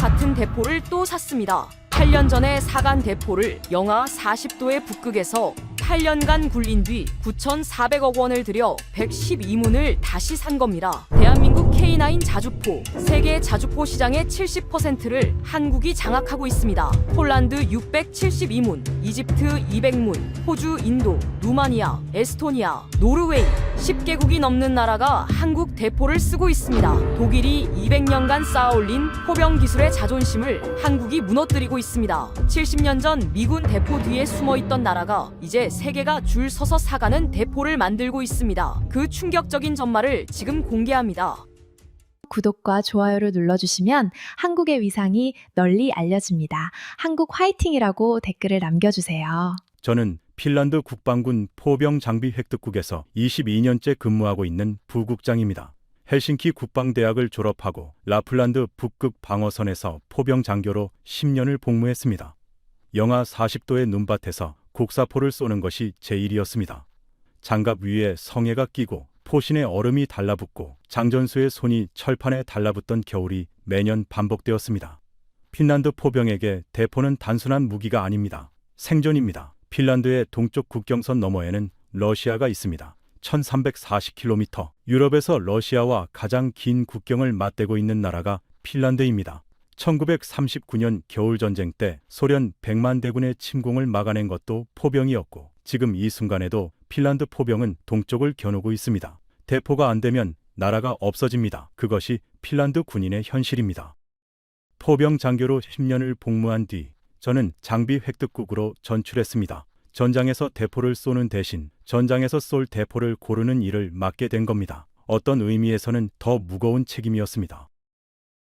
같은 대포를 또 샀습니다. 8년 전에 사간 대포를 영하 40도의 북극에서 8년간 굴린 뒤 9,400억 원을 들여 112문을 다시 산 겁니다. 대한민국 K9 자주포, 세계 자주포 시장의 70%를 한국이 장악하고 있습니다. 폴란드 672문, 이집트 200문, 호주, 인도, 루마니아, 에스토니아, 노르웨이 10개국이 넘는 나라가 한국 대포를 쓰고 있습니다. 독일이 200년간 쌓아올린 포병 기술의 자존심을 한국이 무너뜨리고 있습니다. 70년 전 미군 대포 뒤에 숨어있던 나라가 이제 세계가 줄 서서 사가는 대포를 만들고 있습니다. 그 충격적인 전말을 지금 공개합니다. 구독과 좋아요를 눌러주시면 한국의 위상이 널리 알려집니다. 한국 화이팅이라고 댓글을 남겨주세요. 저는 핀란드 국방군 포병 장비 획득국에서 22년째 근무하고 있는 부국장입니다. 헬싱키 국방대학을 졸업하고 라플란드 북극 방어선에서 포병 장교로 10년을 복무했습니다. 영하 40도의 눈밭에서 곡사포를 쏘는 것이 제 일이었습니다. 장갑 위에 성에가 끼고 포신에 얼음이 달라붙고 장전수의 손이 철판에 달라붙던 겨울이 매년 반복되었습니다. 핀란드 포병에게 대포는 단순한 무기가 아닙니다. 생존입니다. 핀란드의 동쪽 국경선 너머에는 러시아가 있습니다. 1340km, 유럽에서 러시아와 가장 긴 국경을 맞대고 있는 나라가 핀란드입니다. 1939년 겨울전쟁 때 소련 100만 대군의 침공을 막아낸 것도 포병이었고 지금 이 순간에도 핀란드 포병은 동쪽을 겨누고 있습니다. 대포가 안 되면 나라가 없어집니다. 그것이 핀란드 군인의 현실입니다. 포병 장교로 10년을 복무한 뒤 저는 장비 획득국으로 전출했습니다. 전장에서 대포를 쏘는 대신 전장에서 쏠 대포를 고르는 일을 맡게 된 겁니다. 어떤 의미에서는 더 무거운 책임이었습니다.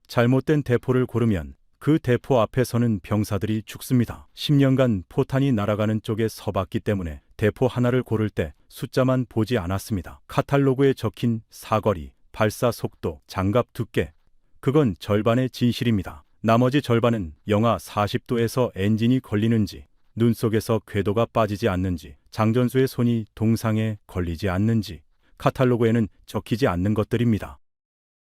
잘못된 대포를 고르면 그 대포 앞에 서는 병사들이 죽습니다. 10년간 포탄이 날아가는 쪽에 서봤기 때문에 대포 하나를 고를 때 숫자만 보지 않았습니다. 카탈로그에 적힌 사거리, 발사 속도, 장갑 두께, 그건 절반의 진실입니다. 나머지 절반은 영하 40도에서 엔진이 걸리는지, 눈 속에서 궤도가 빠지지 않는지, 장전수의 손이 동상에 걸리지 않는지, 카탈로그에는 적히지 않는 것들입니다.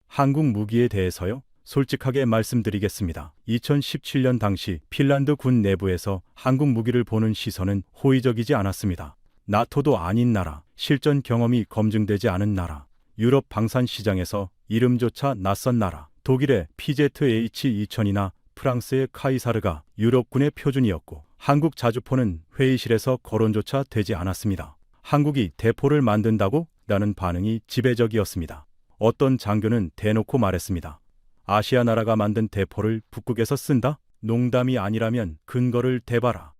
한국 무기에 대해서요? 솔직하게 말씀드리겠습니다. 2017년 당시 핀란드 군 내부에서 한국 무기를 보는 시선은 호의적이지 않았습니다. 나토도 아닌 나라, 실전 경험이 검증되지 않은 나라, 유럽 방산 시장에서 이름조차 낯선 나라, 독일의 PZH-2000이나 프랑스의 카이사르가 유럽군의 표준이었고 한국 자주포는 회의실에서 거론조차 되지 않았습니다. 한국이 대포를 만든다고? 라는 반응이 지배적이었습니다. 어떤 장교는 대놓고 말했습니다. 아시아 나라가 만든 대포를 북극에서 쓴다? 농담이 아니라면 근거를 대봐라.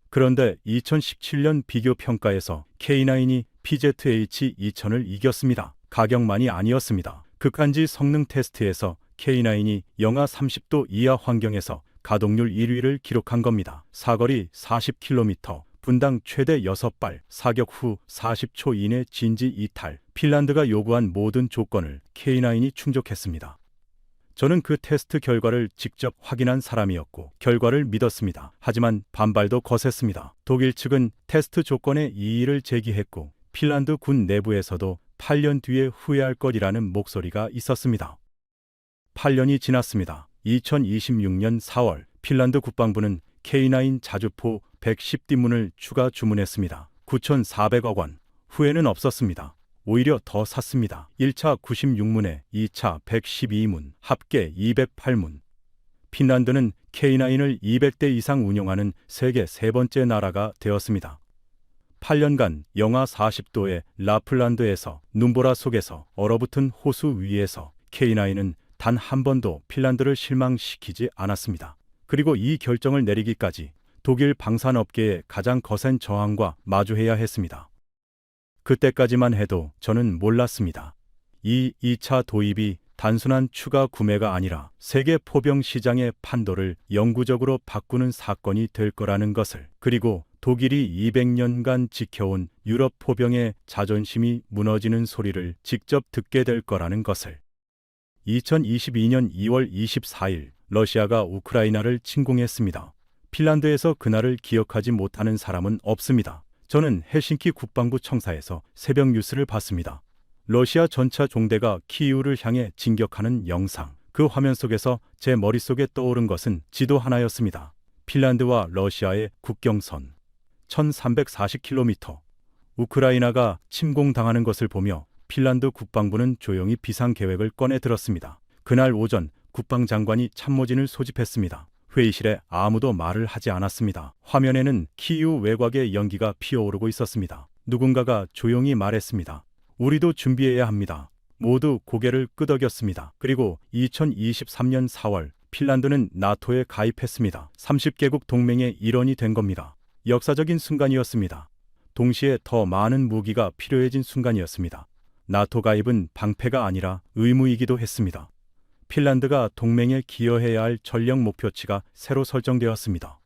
그런데 2017년 비교 평가에서 K9이 PZH-2000을 이겼습니다. 가격만이 아니었습니다. 극한지 성능 테스트에서 K9이 영하 30도 이하 환경에서 가동률 1위를 기록한 겁니다. 사거리 40km, 분당 최대 6발, 사격 후 40초 이내 진지 이탈, 핀란드가 요구한 모든 조건을 K9이 충족했습니다. 저는 그 테스트 결과를 직접 확인한 사람이었고 결과를 믿었습니다. 하지만 반발도 거셌습니다. 독일 측은 테스트 조건에 이의를 제기했고 핀란드 군 내부에서도 8년 뒤에 후회할 것이라는 목소리가 있었습니다. 8년이 지났습니다. 2026년 4월 핀란드 국방부는 K9 자주포 110띠문을 추가 주문했습니다. 9,400억 원. 후회는 없었습니다. 오히려 더 샀습니다. 1차 96문에 2차 112문, 합계 208문. 핀란드는 K9을 200대 이상 운용하는 세계 세 번째 나라가 되었습니다. 8년간 영하 40도의 라플란드에서 눈보라 속에서 얼어붙은 호수 위에서 K9은 단 한 번도 핀란드를 실망시키지 않았습니다. 그리고 이 결정을 내리기까지 독일 방산업계의 가장 거센 저항과 마주해야 했습니다. 그때까지만 해도 저는 몰랐습니다. 이 2차 도입이 단순한 추가 구매가 아니라 세계 포병 시장의 판도를 영구적으로 바꾸는 사건이 될 거라는 것을, 그리고 독일이 200년간 지켜온 유럽 포병의 자존심이 무너지는 소리를 직접 듣게 될 거라는 것을. 2022년 2월 24일 러시아가 우크라이나를 침공했습니다. 핀란드에서 그날을 기억하지 못하는 사람은 없습니다. 저는 헬싱키 국방부 청사에서 새벽 뉴스를 봤습니다. 러시아 전차 종대가 키이우를 향해 진격하는 영상. 그 화면 속에서 제 머릿속에 떠오른 것은 지도 하나였습니다. 핀란드와 러시아의 국경선 1340km. 우크라이나가 침공당하는 것을 보며 핀란드 국방부는 조용히 비상계획을 꺼내 들었습니다. 그날 오전 국방장관이 참모진을 소집했습니다. 회의실에 아무도 말을 하지 않았습니다. 화면에는 키이우 외곽의 연기가 피어오르고 있었습니다. 누군가가 조용히 말했습니다. 우리도 준비해야 합니다. 모두 고개를 끄덕였습니다. 그리고 2023년 4월 핀란드는 나토에 가입했습니다. 30개국 동맹의 일원이 된 겁니다. 역사적인 순간이었습니다. 동시에 더 많은 무기가 필요해진 순간이었습니다. 나토 가입은 방패가 아니라 의무이기도 했습니다. 핀란드가 동맹에 기여해야 할 전력 목표치가 새로 설정되었습니다.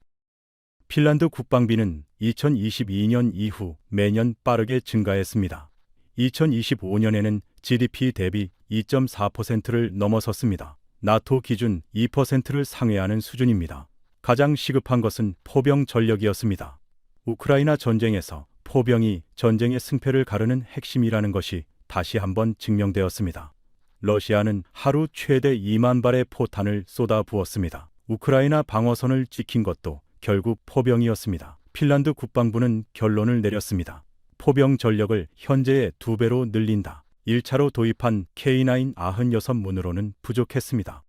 핀란드 국방비는 2022년 이후 매년 빠르게 증가했습니다. 2025년에는 GDP 대비 2.4%를 넘어섰습니다. 나토 기준 2%를 상회하는 수준입니다. 가장 시급한 것은 포병 전력이었습니다. 우크라이나 전쟁에서 포병이 전쟁의 승패를 가르는 핵심이라는 것이 다시 한번 증명되었습니다. 러시아는 하루 최대 2만 발의 포탄을 쏟아부었습니다. 우크라이나 방어선을 지킨 것도 결국 포병이었습니다. 핀란드 국방부는 결론을 내렸습니다. 포병 전력을 현재의 2배로 늘린다. 1차로 도입한 K9 96문으로는 부족했습니다.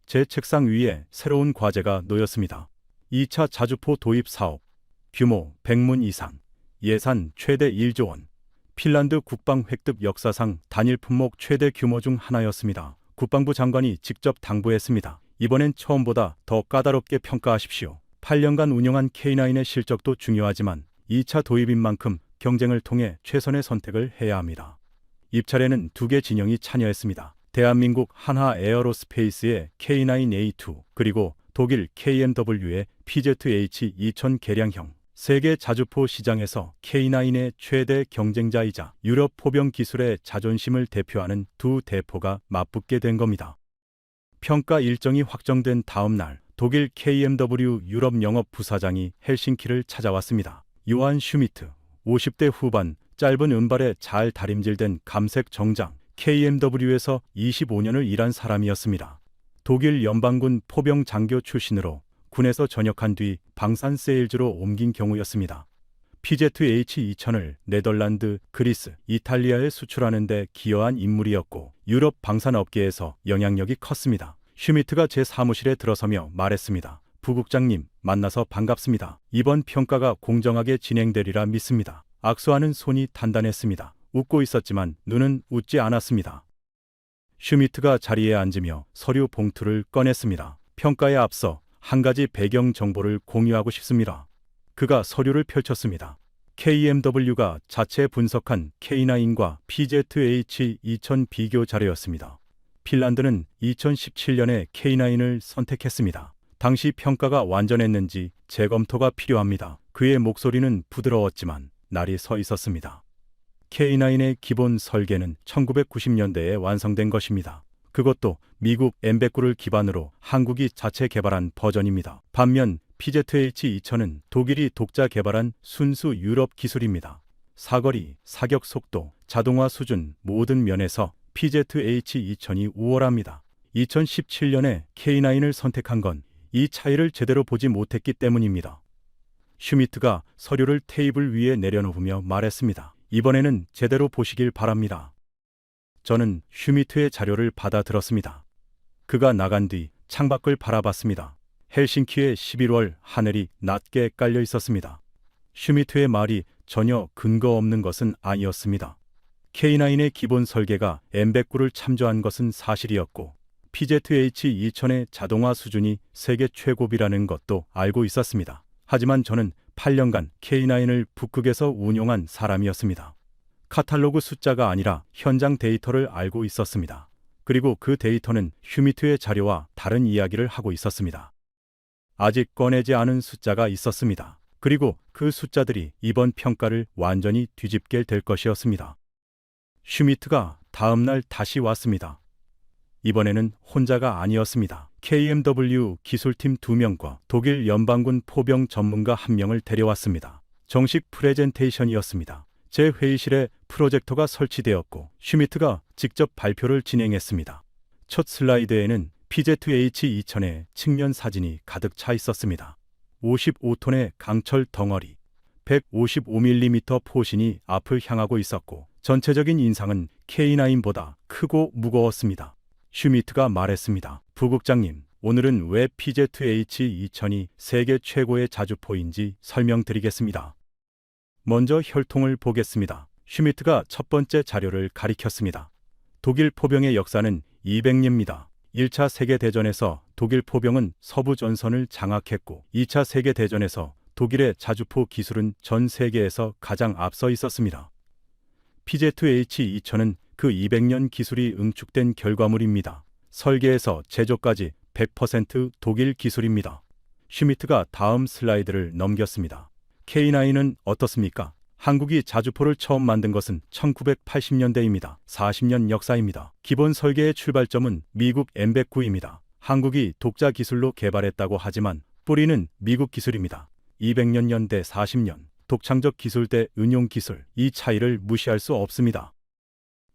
제 책상 위에 새로운 과제가 놓였습니다. 2차 자주포 도입 사업, 규모 100문 이상, 예산 최대 1조 원. 핀란드 국방 획득 역사상 단일 품목 최대 규모 중 하나였습니다. 국방부 장관이 직접 당부했습니다. 이번엔 처음보다 더 까다롭게 평가하십시오. 8년간 운영한 K9의 실적도 중요하지만 2차 도입인 만큼 경쟁을 통해 최선의 선택을 해야 합니다. 입찰에는 2개 진영이 참여했습니다. 대한민국 한화 에어로스페이스의 K9A2 그리고 독일 KMW의 PZH-2000 개량형. 세계 자주포 시장에서 K9의 최대 경쟁자이자 유럽 포병 기술의 자존심을 대표하는 두 대포가 맞붙게 된 겁니다. 평가 일정이 확정된 다음 날 독일 KMW 유럽 영업 부사장이 헬싱키를 찾아왔습니다. 요한 슈미트, 50대 후반, 짧은 은발에 잘 다림질된 감색 정장, KMW에서 25년을 일한 사람이었습니다. 독일 연방군 포병 장교 출신으로 군에서 전역한 뒤 방산 세일즈로 옮긴 경우였습니다. PZH-2000을 네덜란드, 그리스, 이탈리아에 수출하는 데 기여한 인물이었고 유럽 방산업계에서 영향력이 컸습니다. 슈미트가 제 사무실에 들어서며 말했습니다. 부국장님, 만나서 반갑습니다. 이번 평가가 공정하게 진행되리라 믿습니다. 악수하는 손이 단단했습니다. 웃고 있었지만 눈은 웃지 않았습니다. 슈미트가 자리에 앉으며 서류 봉투를 꺼냈습니다. 평가에 앞서 한 가지 배경 정보를 공유하고 싶습니다. 그가 서류를 펼쳤습니다. KMW가 자체 분석한 K9과 PZH-2000 비교 자료였습니다. 핀란드는 2017년에 K9을 선택했습니다. 당시 평가가 완전했는지 재검토가 필요합니다. 그의 목소리는 부드러웠지만 날이 서 있었습니다. K9의 기본 설계는 1990년대에 완성된 것입니다. 그것도 미국 M109를 기반으로 한국이 자체 개발한 버전입니다. 반면 PZH-2000은 독일이 독자 개발한 순수 유럽 기술입니다. 사거리, 사격 속도, 자동화 수준 모든 면에서 PZH-2000이 우월합니다. 2017년에 K9을 선택한 건 이 차이를 제대로 보지 못했기 때문입니다. 슈미트가 서류를 테이블 위에 내려놓으며 말했습니다. 이번에는 제대로 보시길 바랍니다. 저는 슈미트의 자료를 받아들었습니다. 그가 나간 뒤 창밖을 바라봤습니다. 헬싱키의 11월 하늘이 낮게 깔려 있었습니다. 슈미트의 말이 전혀 근거 없는 것은 아니었습니다. K9의 기본 설계가 M109를 참조한 것은 사실이었고 PZH-2000의 자동화 수준이 세계 최고비라는 것도 알고 있었습니다. 하지만 저는 8년간 K9을 북극에서 운용한 사람이었습니다. 카탈로그 숫자가 아니라 현장 데이터를 알고 있었습니다. 그리고 그 데이터는 슈미트의 자료와 다른 이야기를 하고 있었습니다. 아직 꺼내지 않은 숫자가 있었습니다. 그리고 그 숫자들이 이번 평가를 완전히 뒤집게 될 것이었습니다. 슈미트가 다음 날 다시 왔습니다. 이번에는 혼자가 아니었습니다. KMW 기술팀 2명과 독일 연방군 포병 전문가 1명을 데려왔습니다. 정식 프레젠테이션이었습니다. 제 회의실에 프로젝터가 설치되었고 슈미트가 직접 발표를 진행했습니다. 첫 슬라이드에는 PZ-H2000의 측면 사진이 가득 차 있었습니다. 55톤의 강철 덩어리, 155mm 포신이 앞을 향하고 있었고 전체적인 인상은 K9보다 크고 무거웠습니다. 슈미트가 말했습니다. 부국장님, 오늘은 왜 PZ-H2000이 세계 최고의 자주포인지 설명드리겠습니다. 먼저 혈통을 보겠습니다. 슈미트가 첫 번째 자료를 가리켰습니다. 독일 포병의 역사는 200년입니다. 1차 세계대전에서 독일 포병은 서부 전선을 장악했고 2차 세계대전에서 독일의 자주포 기술은 전 세계에서 가장 앞서 있었습니다. PZ-H2000은 그 200년 기술이 응축된 결과물입니다. 설계에서 제조까지 100% 독일 기술입니다. 슈미트가 다음 슬라이드를 넘겼습니다. K9은 어떻습니까? 한국이 자주포를 처음 만든 것은 1980년대입니다. 40년 역사입니다. 기본 설계의 출발점은 미국 M109입니다. 한국이 독자 기술로 개발했다고 하지만 뿌리는 미국 기술입니다. 200년 대 40년, 독창적 기술 대 응용 기술, 이 차이를 무시할 수 없습니다.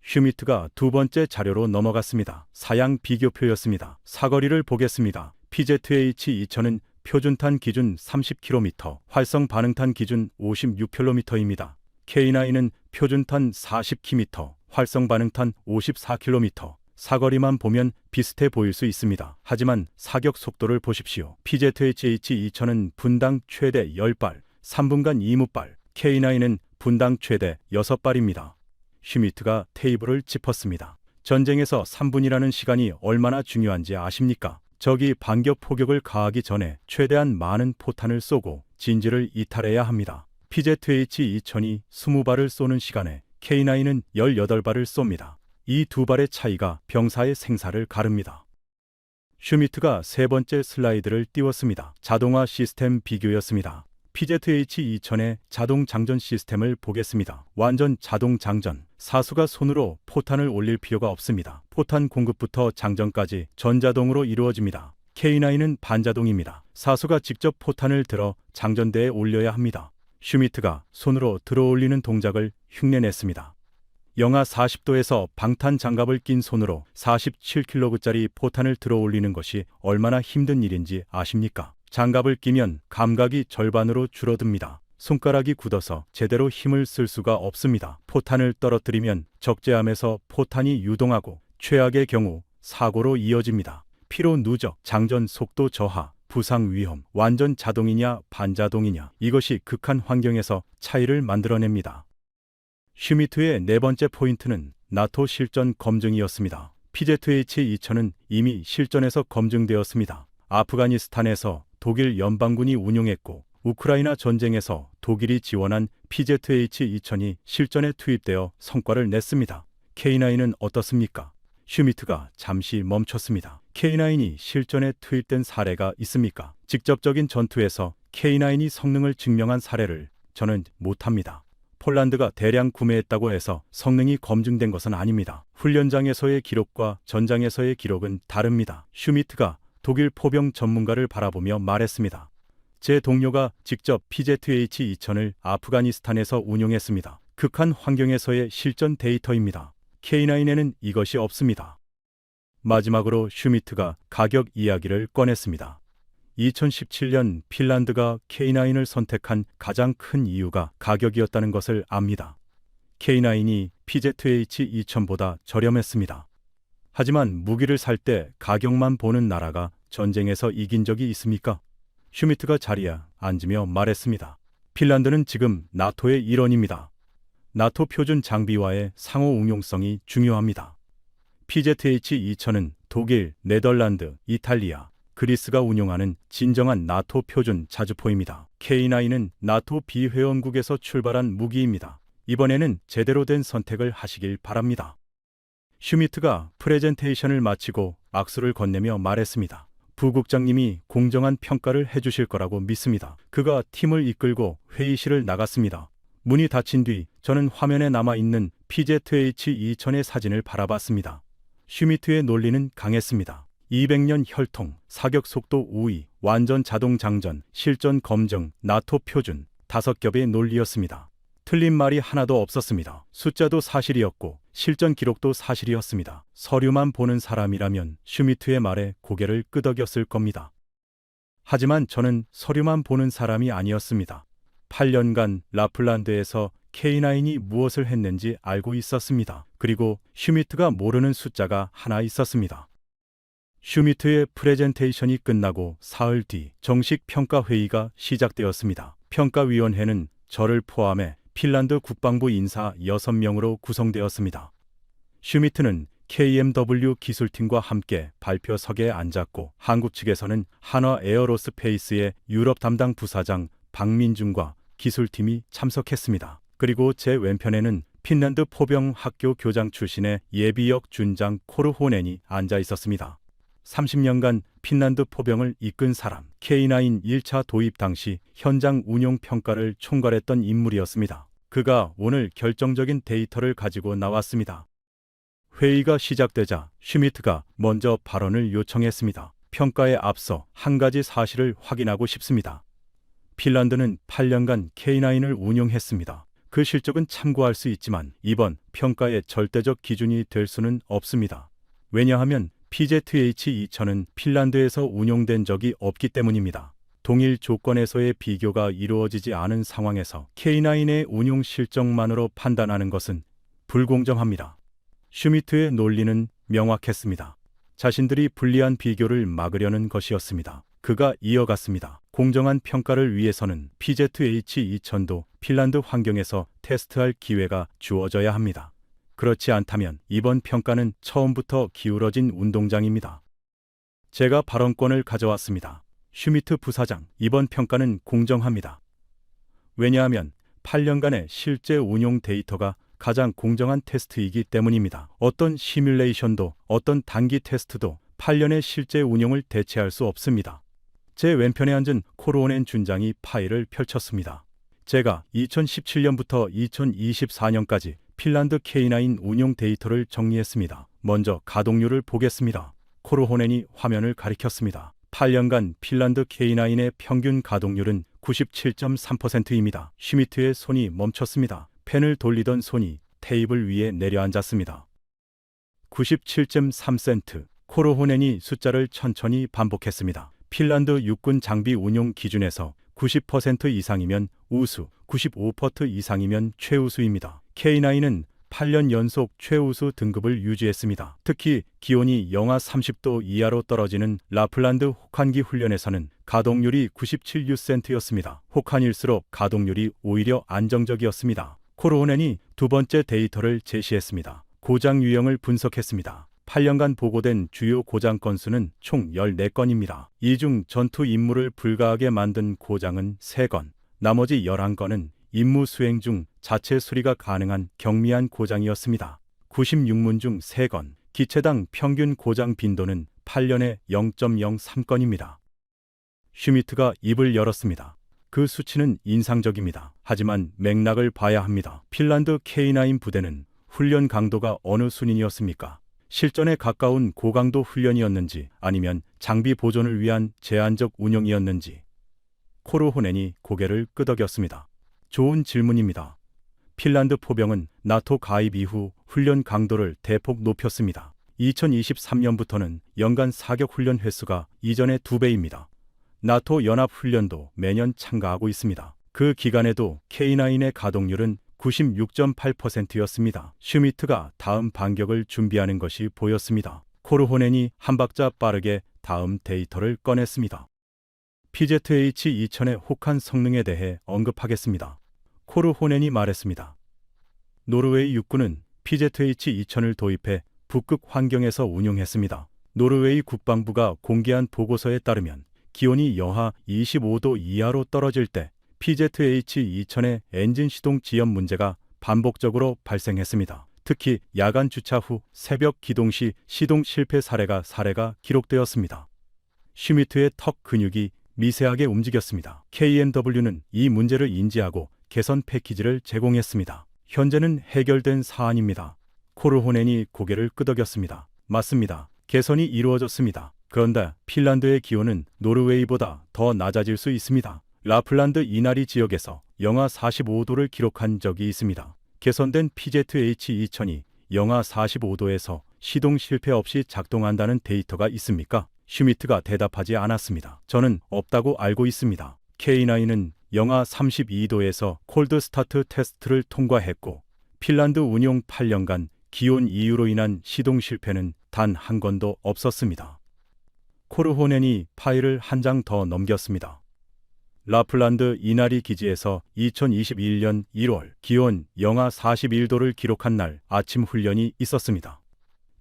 슈미트가 두 번째 자료로 넘어갔습니다. 사양 비교표였습니다. 사거리를 보겠습니다. PZ-H2000은 표준탄 기준 30km, 활성 반응탄 기준 56km입니다. K9은 표준탄 40km, 활성 반응탄 54km. 사거리만 보면 비슷해 보일 수 있습니다. 하지만 사격 속도를 보십시오. PZ-H2000은 분당 최대 10발, 3분간 2무발, K9은 분당 최대 6발입니다. 슈미트가 테이블을 짚었습니다. 전쟁에서 3분이라는 시간이 얼마나 중요한지 아십니까? 적이 반격 포격을 가하기 전에 최대한 많은 포탄을 쏘고 진지를 이탈해야 합니다. PZ-H2000이 20발을 쏘는 시간에 K9은 18발을 쏩니다. 이 두 발의 차이가 병사의 생사를 가릅니다. 슈미트가 세 번째 슬라이드를 띄웠습니다. 자동화 시스템 비교였습니다. PZ-H2000의 자동 장전 시스템을 보겠습니다. 완전 자동 장전. 사수가 손으로 포탄을 올릴 필요가 없습니다. 포탄 공급부터 장전까지 전자동으로 이루어집니다. K9은 반자동입니다. 사수가 직접 포탄을 들어 장전대에 올려야 합니다. 슈미트가 손으로 들어 올리는 동작을 흉내냈습니다. 영하 40도에서 방탄 장갑을 낀 손으로 47kg짜리 포탄을 들어 올리는 것이 얼마나 힘든 일인지 아십니까? 장갑을 끼면 감각이 절반으로 줄어듭니다. 손가락이 굳어서 제대로 힘을 쓸 수가 없습니다. 포탄을 떨어뜨리면 적재함에서 포탄이 유동하고 최악의 경우 사고로 이어집니다. 피로 누적, 장전 속도 저하, 부상 위험, 완전 자동이냐 반자동이냐, 이것이 극한 환경에서 차이를 만들어냅니다. 슈미트의 네 번째 포인트는 나토 실전 검증이었습니다. PZ-H2000은 이미 실전에서 검증되었습니다. 아프가니스탄에서 독일 연방군이 운용했고 우크라이나 전쟁에서 독일이 지원한 PZ-H2000이 실전에 투입되어 성과를 냈습니다. K9은 어떻습니까? 슈미트가 잠시 멈췄습니다. K9이 실전에 투입된 사례가 있습니까? 직접적인 전투에서 K9이 성능을 증명한 사례를 저는 못합니다. 폴란드가 대량 구매했다고 해서 성능이 검증된 것은 아닙니다. 훈련장에서의 기록과 전장에서의 기록은 다릅니다. 슈미트가 독일 포병 전문가를 바라보며 말했습니다. 제 동료가 직접 PZ-H2000을 아프가니스탄에서 운용했습니다. 극한 환경에서의 실전 데이터입니다. K9에는 이것이 없습니다. 마지막으로 슈미트가 가격 이야기를 꺼냈습니다. 2017년 핀란드가 K9을 선택한 가장 큰 이유가 가격이었다는 것을 압니다. K9이 PZ-H2000보다 저렴했습니다. 하지만 무기를 살 때 가격만 보는 나라가 전쟁에서 이긴 적이 있습니까? 슈미트가 자리에 앉으며 말했습니다. 핀란드는 지금 나토의 일원입니다. 나토 표준 장비와의 상호 응용성이 중요합니다. PZ-H2000은 독일, 네덜란드, 이탈리아, 그리스가 운용하는 진정한 나토 표준 자주포입니다. K9은 나토 비회원국에서 출발한 무기입니다. 이번에는 제대로 된 선택을 하시길 바랍니다. 슈미트가 프레젠테이션을 마치고 악수를 건네며 말했습니다. 부국장님이 공정한 평가를 해주실 거라고 믿습니다. 그가 팀을 이끌고 회의실을 나갔습니다. 문이 닫힌 뒤 저는 화면에 남아있는 PZ-H2000의 사진을 바라봤습니다. 슈미트의 논리는 강했습니다. 200년 혈통, 사격 속도 우위, 완전 자동 장전, 실전 검증, 나토 표준, 5겹의 논리였습니다. 틀린 말이 하나도 없었습니다. 숫자도 사실이었고 실전 기록도 사실이었습니다. 서류만 보는 사람이라면 슈미트의 말에 고개를 끄덕였을 겁니다. 하지만 저는 서류만 보는 사람이 아니었습니다. 8년간 라플란드에서 K9이 무엇을 했는지 알고 있었습니다. 그리고 슈미트가 모르는 숫자가 하나 있었습니다. 슈미트의 프레젠테이션이 끝나고 사흘 뒤 정식 평가 회의가 시작되었습니다. 평가위원회는 저를 포함해 핀란드 국방부 인사 6명으로 구성되었습니다. 슈미트는 KMW 기술팀과 함께 발표석에 앉았고 한국 측에서는 한화 에어로스페이스의 유럽 담당 부사장 박민중과 기술팀이 참석했습니다. 그리고 제 왼편에는 핀란드 포병 학교 교장 출신의 예비역 준장 코르호넨이 앉아 있었습니다. 30년간 핀란드 포병을 이끈 사람, K9 1차 도입 당시 현장 운용 평가를 총괄했던 인물이었습니다. 그가 오늘 결정적인 데이터를 가지고 나왔습니다. 회의가 시작되자 슈미트가 먼저 발언을 요청했습니다. 평가에 앞서 한 가지 사실을 확인하고 싶습니다. 핀란드는 8년간 K9을 운용했습니다. 그 실적은 참고할 수 있지만 이번 평가의 절대적 기준이 될 수는 없습니다. 왜냐하면 PZH-2000은 핀란드에서 운용된 적이 없기 때문입니다. 동일 조건에서의 비교가 이루어지지 않은 상황에서 K9의 운용 실적만으로 판단하는 것은 불공정합니다. 슈미트의 논리는 명확했습니다. 자신들이 불리한 비교를 막으려는 것이었습니다. 그가 이어갔습니다. 공정한 평가를 위해서는 PZH-2000도 핀란드 환경에서 테스트할 기회가 주어져야 합니다. 그렇지 않다면 이번 평가는 처음부터 기울어진 운동장입니다. 제가 발언권을 가져왔습니다. 슈미트 부사장, 이번 평가는 공정합니다. 왜냐하면 8년간의 실제 운용 데이터가 가장 공정한 테스트이기 때문입니다. 어떤 시뮬레이션도 어떤 단기 테스트도 8년의 실제 운용을 대체할 수 없습니다. 제 왼편에 앉은 코르호넨 준장이 파일을 펼쳤습니다. 제가 2017년부터 2024년까지 핀란드 K9 운용 데이터를 정리했습니다. 먼저 가동률을 보겠습니다. 코르호넨이 화면을 가리켰습니다. 8년간 핀란드 K9의 평균 가동률은 97.3%입니다. 슈미트의 손이 멈췄습니다. 펜을 돌리던 손이 테이블 위에 내려앉았습니다. 97.3센트. 코르호넨이 숫자를 천천히 반복했습니다. 핀란드 육군 장비 운용 기준에서 90% 이상이면 우수, 95% 이상이면 최우수입니다. K9은 8년 연속 최우수 등급을 유지했습니다. 특히 기온이 영하 30도 이하로 떨어지는 라플란드 혹한기 훈련에서는 가동률이 97유센트였습니다. 혹한일수록 가동률이 오히려 안정적이었습니다. 코르호넨이 두 번째 데이터를 제시했습니다. 고장 유형을 분석했습니다. 8년간 보고된 주요 고장 건수는 총 14건입니다. 이 중 전투 임무를 불가하게 만든 고장은 3건, 나머지 11건은 임무 수행 중 자체 수리가 가능한 경미한 고장이었습니다. 96문 중 3건, 기체당 평균 고장 빈도는 8년에 0.03건입니다. 슈미트가 입을 열었습니다. 그 수치는 인상적입니다. 하지만 맥락을 봐야 합니다. 핀란드 K9 부대는 훈련 강도가 어느 수준이었습니까? 실전에 가까운 고강도 훈련이었는지 아니면 장비 보존을 위한 제한적 운용이었는지. 코르호넨이 고개를 끄덕였습니다. 좋은 질문입니다. 핀란드 포병은 나토 가입 이후 훈련 강도를 대폭 높였습니다. 2023년부터는 연간 사격 훈련 횟수가 이전의 2배입니다. 나토 연합 훈련도 매년 참가하고 있습니다. 그 기간에도 K9의 가동률은 96.8%였습니다. 슈미트가 다음 반격을 준비하는 것이 보였습니다. 코르호넨이 한 박자 빠르게 다음 데이터를 꺼냈습니다. PZH-2000의 혹한 성능에 대해 언급하겠습니다. 코르호넨이 말했습니다. 노르웨이 육군은 PZH-2000을 도입해 북극 환경에서 운용했습니다. 노르웨이 국방부가 공개한 보고서에 따르면 기온이 영하 25도 이하로 떨어질 때 PZH-2000의 엔진 시동 지연 문제가 반복적으로 발생했습니다. 특히 야간 주차 후 새벽 기동 시 시동 실패 사례가 기록되었습니다. 슈미트의 턱 근육이 미세하게 움직였습니다. KMW는 이 문제를 인지하고 개선 패키지를 제공했습니다. 현재는 해결된 사안입니다. 코르호넨이 고개를 끄덕였습니다. 맞습니다. 개선이 이루어졌습니다. 그런데 핀란드의 기온은 노르웨이보다 더 낮아질 수 있습니다. 라플란드 이나리 지역에서 영하 45도를 기록한 적이 있습니다. 개선된 PZH-2000이 영하 45도에서 시동 실패 없이 작동한다는 데이터가 있습니까? 슈미트가 대답하지 않았습니다. 저는 없다고 알고 있습니다. K9은 영하 32도에서 콜드 스타트 테스트를 통과했고 핀란드 운용 8년간 기온 이유로 인한 시동 실패는 단 한 건도 없었습니다. 코르호넨이 파일을 한 장 더 넘겼습니다. 라플란드 이나리 기지에서 2021년 1월 기온 영하 41도를 기록한 날 아침 훈련이 있었습니다.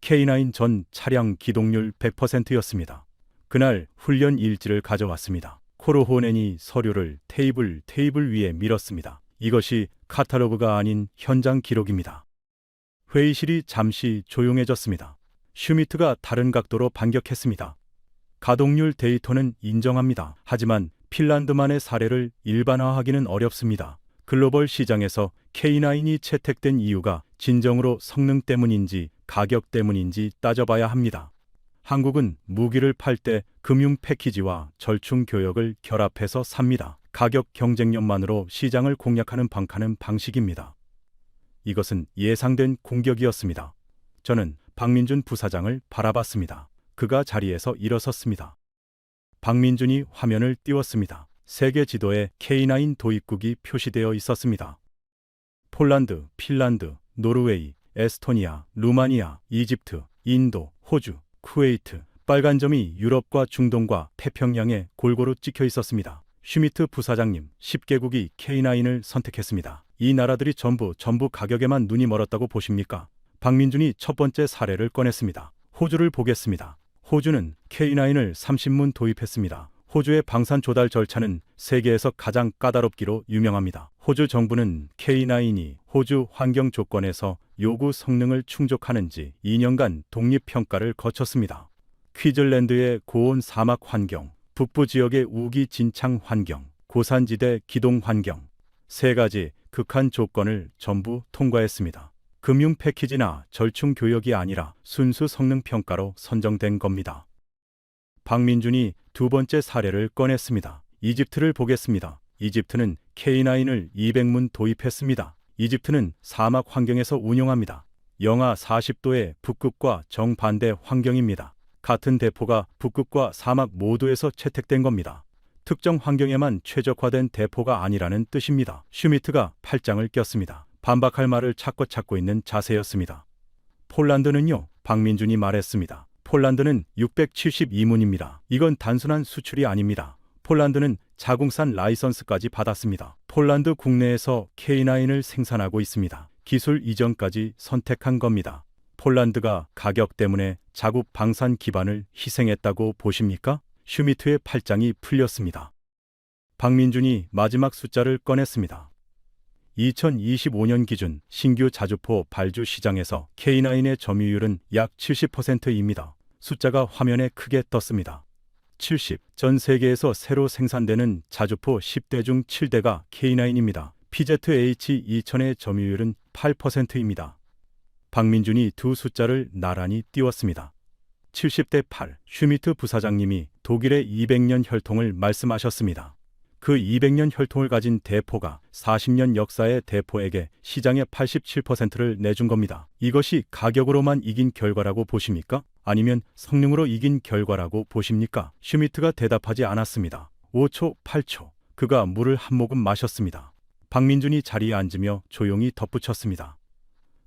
K9 전 차량 기동률 100%였습니다. 그날 훈련 일지를 가져왔습니다. 코르호넨이 서류를 테이블 위에 밀었습니다. 이것이 카탈로그가 아닌 현장 기록입니다. 회의실이 잠시 조용해졌습니다. 슈미트가 다른 각도로 반격했습니다. 가동률 데이터는 인정합니다. 하지만 핀란드만의 사례를 일반화하기는 어렵습니다. 글로벌 시장에서 K9이 채택된 이유가 진정으로 성능 때문인지 가격 때문인지 따져봐야 합니다. 한국은 무기를 팔 때 금융 패키지와 절충 교역을 결합해서 삽니다. 가격 경쟁력만으로 시장을 공략하는 방카는 방식입니다. 이것은 예상된 공격이었습니다. 저는 박민준 부사장을 바라봤습니다. 그가 자리에서 일어섰습니다. 박민준이 화면을 띄웠습니다. 세계 지도에 K9 도입국이 표시되어 있었습니다. 폴란드, 핀란드, 노르웨이, 에스토니아, 루마니아, 이집트, 인도, 호주, 쿠웨이트, 빨간 점이 유럽과 중동과 태평양에 골고루 찍혀 있었습니다. 슈미트 부사장님, 10개국이 K9을 선택했습니다. 이 나라들이 전부 가격에만 눈이 멀었다고 보십니까? 박민준이 첫 번째 사례를 꺼냈습니다. 호주를 보겠습니다. 호주는 K9을 30문 도입했습니다. 호주의 방산 조달 절차는 세계에서 가장 까다롭기로 유명합니다. 호주 정부는 K9이 호주 환경 조건에서 요구 성능을 충족하는지 2년간 독립평가를 거쳤습니다. 퀴즐랜드의 고온 사막 환경, 북부 지역의 우기 진창 환경, 고산지대 기동 환경, 세 가지 극한 조건을 전부 통과했습니다. 금융 패키지나 절충 교역이 아니라 순수 성능 평가로 선정된 겁니다. 박민준이 두 번째 사례를 꺼냈습니다. 이집트를 보겠습니다. 이집트는 K9을 200문 도입했습니다. 이집트는 사막 환경에서 운용합니다. 영하 40도의 북극과 정반대 환경입니다. 같은 대포가 북극과 사막 모두에서 채택된 겁니다. 특정 환경에만 최적화된 대포가 아니라는 뜻입니다. 슈미트가 팔짱을 꼈습니다. 반박할 말을 찾고 있는 자세였습니다. 폴란드는요? 박민준이 말했습니다. 폴란드는 672문입니다. 이건 단순한 수출이 아닙니다. 폴란드는 자궁산 라이선스까지 받았습니다. 폴란드 국내에서 K9을 생산하고 있습니다. 기술 이전까지 선택한 겁니다. 폴란드가 가격 때문에 자국 방산 기반을 희생했다고 보십니까? 슈미트의 팔짱이 풀렸습니다. 박민준이 마지막 숫자를 꺼냈습니다. 2025년 기준 신규 자주포 발주 시장에서 K9의 점유율은 약 70%입니다. 숫자가 화면에 크게 떴습니다. 70. 전 세계에서 새로 생산되는 자주포 10대 중 7대가 K9입니다. PZH-2000의 점유율은 8%입니다. 박민준이 두 숫자를 나란히 띄웠습니다. 70대 8. 슈미트 부사장님이 독일의 200년 혈통을 말씀하셨습니다. 그 200년 혈통을 가진 대포가 40년 역사의 대포에게 시장의 87%를 내준 겁니다. 이것이 가격으로만 이긴 결과라고 보십니까? 아니면 성능으로 이긴 결과라고 보십니까? 슈미트가 대답하지 않았습니다. 5초, 8초. 그가 물을 한 모금 마셨습니다. 박민준이 자리에 앉으며 조용히 덧붙였습니다.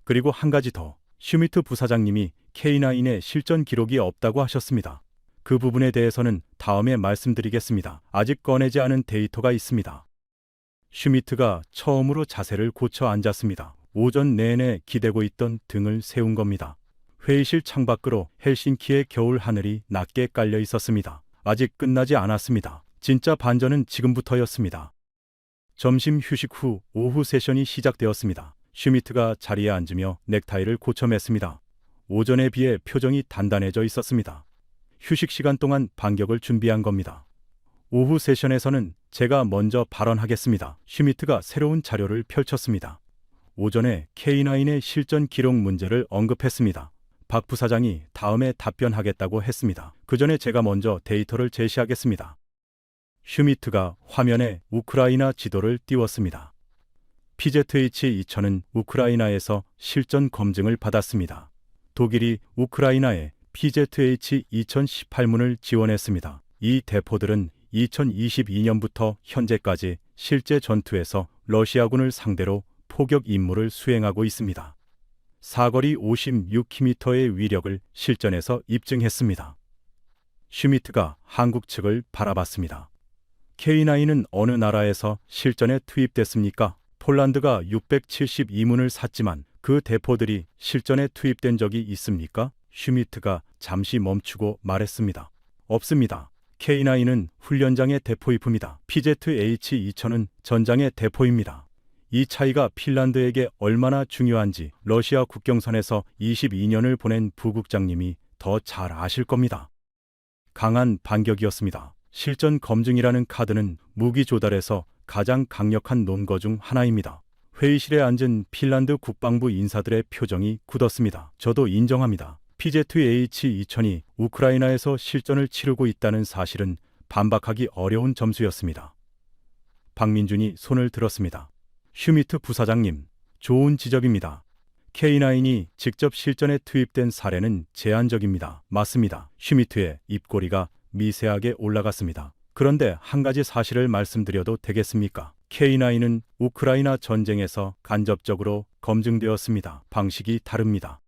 그리고 한 가지 더. 슈미트 부사장님이 K9의 실전 기록이 없다고 하셨습니다. 그 부분에 대해서는 다음에 말씀드리겠습니다. 아직 꺼내지 않은 데이터가 있습니다. 슈미트가 처음으로 자세를 고쳐 앉았습니다. 오전 내내 기대고 있던 등을 세운 겁니다. 회의실 창밖으로 헬싱키의 겨울 하늘이 낮게 깔려 있었습니다. 아직 끝나지 않았습니다. 진짜 반전은 지금부터였습니다. 점심 휴식 후 오후 세션이 시작되었습니다. 슈미트가 자리에 앉으며 넥타이를 고쳐 맸습니다. 오전에 비해 표정이 단단해져 있었습니다. 휴식 시간 동안 반격을 준비한 겁니다. 오후 세션에서는 제가 먼저 발언하겠습니다. 슈미트가 새로운 자료를 펼쳤습니다. 오전에 K9의 실전 기록 문제를 언급했습니다. 박 부사장이 다음에 답변하겠다고 했습니다. 그 전에 제가 먼저 데이터를 제시하겠습니다. 슈미트가 화면에 우크라이나 지도를 띄웠습니다. PZH-2000은 우크라이나에서 실전 검증을 받았습니다. 독일이 우크라이나에 PZH-2018문을 지원했습니다. 이 대포들은 2022년부터 현재까지 실제 전투에서 러시아군을 상대로 포격 임무를 수행하고 있습니다. 사거리 56km의 위력을 실전에서 입증했습니다. 슈미트가 한국 측을 바라봤습니다. K9은 어느 나라에서 실전에 투입됐습니까? 폴란드가 672문을 샀지만 그 대포들이 실전에 투입된 적이 있습니까? 슈미트가 잠시 멈추고 말했습니다. 없습니다. K9은 훈련장의 대포이품이다. PZH-2000은 전장의 대포입니다. 이 차이가 핀란드에게 얼마나 중요한지 러시아 국경선에서 22년을 보낸 부국장님이 더 잘 아실 겁니다. 강한 반격이었습니다. 실전 검증이라는 카드는 무기 조달에서 가장 강력한 논거 중 하나입니다. 회의실에 앉은 핀란드 국방부 인사들의 표정이 굳었습니다. 저도 인정합니다. PZH-2000이 우크라이나에서 실전을 치르고 있다는 사실은 반박하기 어려운 점수였습니다. 박민준이 손을 들었습니다. 슈미트 부사장님, 좋은 지적입니다. K9이 직접 실전에 투입된 사례는 제한적입니다. 맞습니다. 슈미트의 입꼬리가 미세하게 올라갔습니다. 그런데 한 가지 사실을 말씀드려도 되겠습니까? K9은 우크라이나 전쟁에서 간접적으로 검증되었습니다. 방식이 다릅니다.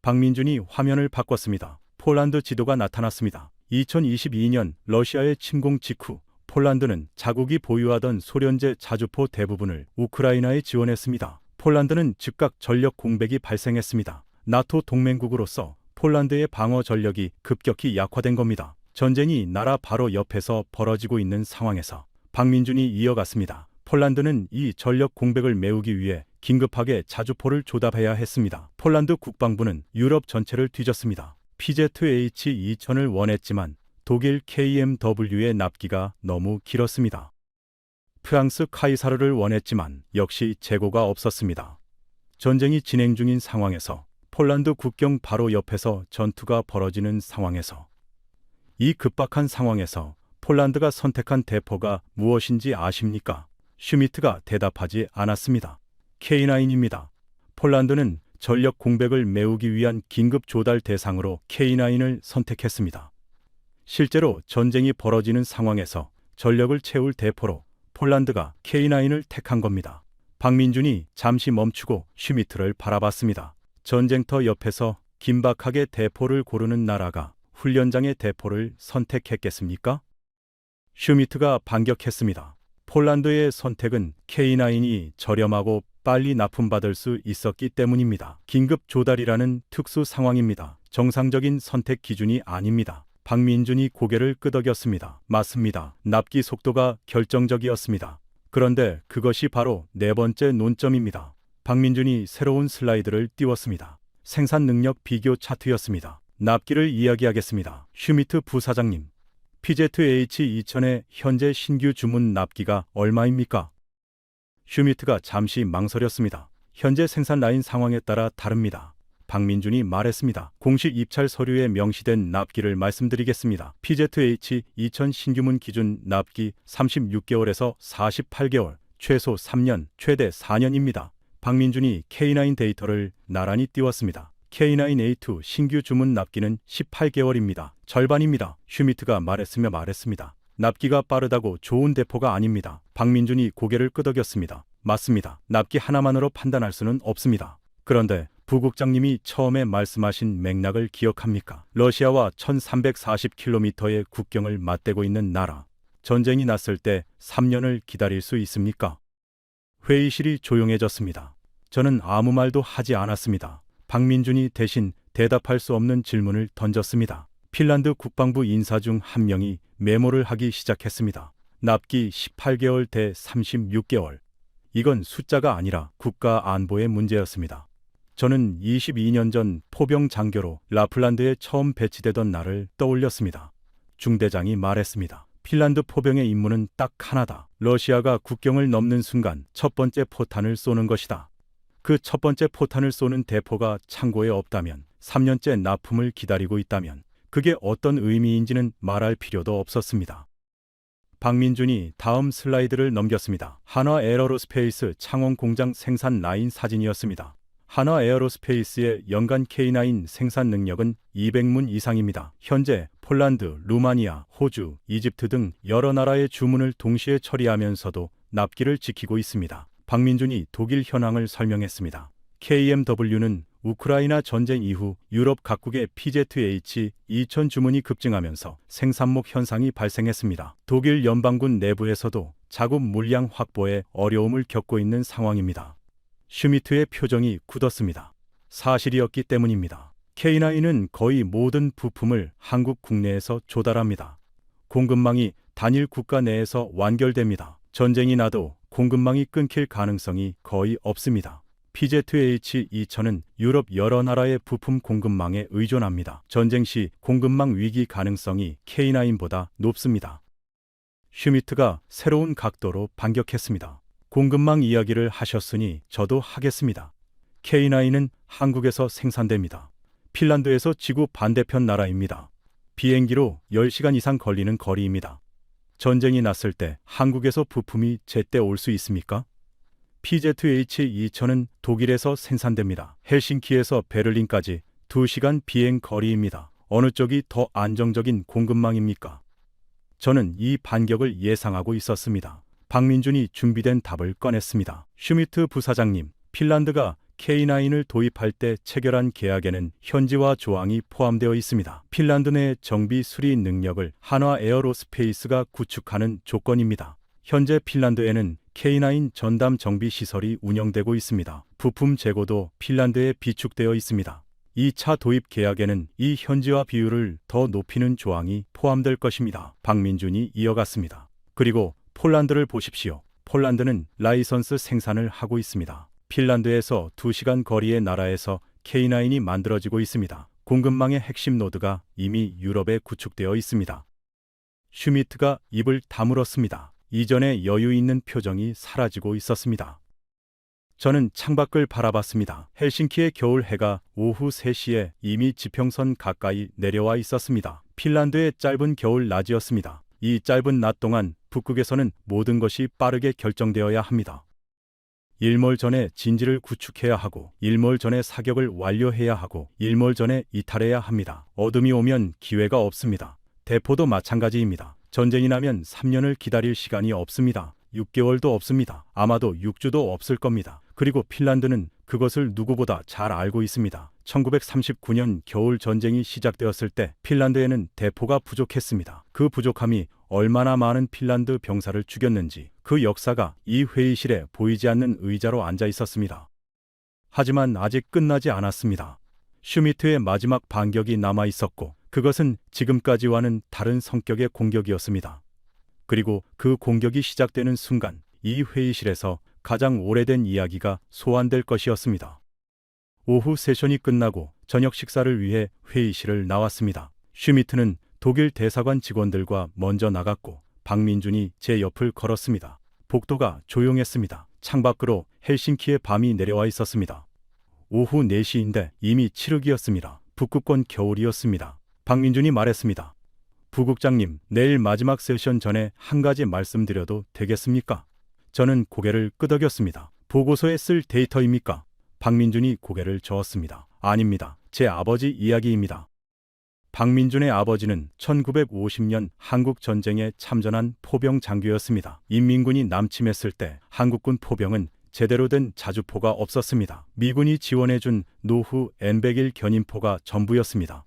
박민준이 화면을 바꿨습니다. 폴란드 지도가 나타났습니다. 2022년 러시아의 침공 직후 폴란드는 자국이 보유하던 소련제 자주포 대부분을 우크라이나에 지원했습니다. 폴란드는 즉각 전력 공백이 발생했습니다. 나토 동맹국으로서 폴란드의 방어 전력이 급격히 약화된 겁니다. 전쟁이 나라 바로 옆에서 벌어지고 있는 상황에서 박민준이 이어갔습니다. 폴란드는 이 전력 공백을 메우기 위해 긴급하게 자주포를 조달해야 했습니다. 폴란드 국방부는 유럽 전체를 뒤졌습니다. PZH-2000을 원했지만 독일 KMW의 납기가 너무 길었습니다. 프랑스 카이사르를 원했지만 역시 재고가 없었습니다. 전쟁이 진행 중인 상황에서 폴란드 국경 바로 옆에서 전투가 벌어지는 상황에서 이 급박한 상황에서 폴란드가 선택한 대포가 무엇인지 아십니까? 슈미트가 대답하지 않았습니다. K9입니다. 폴란드는 전력 공백을 메우기 위한 긴급 조달 대상으로 K9을 선택했습니다. 실제로 전쟁이 벌어지는 상황에서 전력을 채울 대포로 폴란드가 K9을 택한 겁니다. 박민준이 잠시 멈추고 슈미트를 바라봤습니다. 전쟁터 옆에서 긴박하게 대포를 고르는 나라가 훈련장의 대포를 선택했겠습니까? 슈미트가 반격했습니다. 폴란드의 선택은 K9이 저렴하고 빨리 납품받을 수 있었기 때문입니다. 긴급 조달이라는 특수 상황입니다. 정상적인 선택 기준이 아닙니다. 박민준이 고개를 끄덕였습니다. 맞습니다. 납기 속도가 결정적이었습니다. 그런데 그것이 바로 네 번째 논점입니다. 박민준이 새로운 슬라이드를 띄웠습니다. 생산 능력 비교 차트였습니다. 납기를 이야기하겠습니다. 슈미트 부사장님, PZH-2000의 현재 신규 주문 납기가 얼마입니까? 슈미트가 잠시 망설였습니다. 현재 생산 라인 상황에 따라 다릅니다. 박민준이 말했습니다. 공식 입찰 서류에 명시된 납기를 말씀드리겠습니다. PZH-2000 신규문 기준 납기 36개월에서 48개월, 최소 3년, 최대 4년입니다. 박민준이 K9 데이터를 나란히 띄웠습니다. K9A2 신규 주문 납기는 18개월입니다. 절반입니다. 슈미트가 말했습니다. 납기가 빠르다고 좋은 대포가 아닙니다. 박민준이 고개를 끄덕였습니다. 맞습니다. 납기 하나만으로 판단할 수는 없습니다. 그런데 부국장님이 처음에 말씀하신 맥락을 기억합니까? 러시아와 1340km의 국경을 맞대고 있는 나라. 전쟁이 났을 때 3년을 기다릴 수 있습니까? 회의실이 조용해졌습니다. 저는 아무 말도 하지 않았습니다. 박민준이 대신 대답할 수 없는 질문을 던졌습니다. 핀란드 국방부 인사 중 한 명이 메모를 하기 시작했습니다. 납기 18개월 대 36개월. 이건 숫자가 아니라 국가 안보의 문제였습니다. 저는 22년 전 포병 장교로 라플란드에 처음 배치되던 날을 떠올렸습니다. 중대장이 말했습니다. 핀란드 포병의 임무는 딱 하나다. 러시아가 국경을 넘는 순간 첫 번째 포탄을 쏘는 것이다. 그 첫 번째 포탄을 쏘는 대포가 창고에 없다면, 3년째 납품을 기다리고 있다면 그게 어떤 의미인지는 말할 필요도 없었습니다. 박민준이 다음 슬라이드를 넘겼습니다. 한화 에어로스페이스 창원 공장 생산 라인 사진이었습니다. 한화 에어로스페이스의 연간 K9 생산 능력은 200문 이상입니다. 현재 폴란드, 루마니아, 호주, 이집트 등 여러 나라의 주문을 동시에 처리하면서도 납기를 지키고 있습니다. 박민준이 독일 현황을 설명했습니다. KMW는 우크라이나 전쟁 이후 유럽 각국의 PZH-2000 주문이 급증하면서 생산목 현상이 발생했습니다. 독일 연방군 내부에서도 자국 물량 확보에 어려움을 겪고 있는 상황입니다. 슈미트의 표정이 굳었습니다. 사실이었기 때문입니다. K9은 거의 모든 부품을 한국 국내에서 조달합니다. 공급망이 단일 국가 내에서 완결됩니다. 전쟁이 나도 공급망이 끊길 가능성이 거의 없습니다. PZH-2000은 유럽 여러 나라의 부품 공급망에 의존합니다. 전쟁 시 공급망 위기 가능성이 K9보다 높습니다. 슈미트가 새로운 각도로 반격했습니다. 공급망 이야기를 하셨으니 저도 하겠습니다. K9은 한국에서 생산됩니다. 핀란드에서 지구 반대편 나라입니다. 비행기로 10시간 이상 걸리는 거리입니다. 전쟁이 났을 때 한국에서 부품이 제때 올 수 있습니까? PZH-2000은 독일에서 생산됩니다. 헬싱키에서 베를린까지 2시간 비행 거리입니다. 어느 쪽이 더 안정적인 공급망입니까? 저는 이 반격을 예상하고 있었습니다. 박민준이 준비된 답을 꺼냈습니다. 슈미트 부사장님, 핀란드가 K9을 도입할 때 체결한 계약에는 현지화 조항이 포함되어 있습니다. 핀란드 내 정비 수리 능력을 한화 에어로스페이스가 구축하는 조건입니다. 현재 핀란드에는 K9 전담 정비 시설이 운영되고 있습니다. 부품 재고도 핀란드에 비축되어 있습니다. 이 차 도입 계약에는 이 현지화 비율을 더 높이는 조항이 포함될 것입니다. 박민준이 이어갔습니다. 그리고 폴란드를 보십시오. 폴란드는 라이선스 생산을 하고 있습니다. 핀란드에서 2시간 거리의 나라에서 K9이 만들어지고 있습니다. 공급망의 핵심 노드가 이미 유럽에 구축되어 있습니다. 슈미트가 입을 다물었습니다. 이전의 여유 있는 표정이 사라지고 있었습니다. 저는 창밖을 바라봤습니다. 헬싱키의 겨울 해가 오후 3시에 이미 지평선 가까이 내려와 있었습니다. 핀란드의 짧은 겨울 낮이었습니다. 이 짧은 낮 동안 북극에서는 모든 것이 빠르게 결정되어야 합니다. 일몰 전에 진지를 구축해야 하고, 일몰 전에 사격을 완료해야 하고, 일몰 전에 이탈해야 합니다. 어둠이 오면 기회가 없습니다. 대포도 마찬가지입니다. 전쟁이 나면 3년을 기다릴 시간이 없습니다. 6개월도 없습니다. 아마도 6주도 없을 겁니다. 그리고 핀란드는 그것을 누구보다 잘 알고 있습니다. 1939년 겨울 전쟁이 시작되었을 때 핀란드에는 대포가 부족했습니다. 그 부족함이 얼마나 많은 핀란드 병사를 죽였는지 그 역사가 이 회의실에 보이지 않는 의자로 앉아 있었습니다. 하지만 아직 끝나지 않았습니다. 슈미트의 마지막 반격이 남아 있었고 그것은 지금까지와는 다른 성격의 공격이었습니다. 그리고 그 공격이 시작되는 순간 이 회의실에서 가장 오래된 이야기가 소환될 것이었습니다. 오후 세션이 끝나고 저녁 식사를 위해 회의실을 나왔습니다. 슈미트는 독일 대사관 직원들과 먼저 나갔고 박민준이 제 옆을 걸었습니다. 복도가 조용했습니다. 창밖으로 헬싱키의 밤이 내려와 있었습니다. 오후 4시인데 이미 칠흑이었습니다. 북극권 겨울이었습니다. 박민준이 말했습니다. 부국장님, 내일 마지막 세션 전에 한 가지 말씀드려도 되겠습니까? 저는 고개를 끄덕였습니다. 보고서에 쓸 데이터입니까? 박민준이 고개를 저었습니다. 아닙니다. 제 아버지 이야기입니다. 박민준의 아버지는 1950년 한국 전쟁에 참전한 포병 장교였습니다. 인민군이 남침했을 때 한국군 포병은 제대로 된 자주포가 없었습니다. 미군이 지원해준 노후 N101 견인포가 전부였습니다.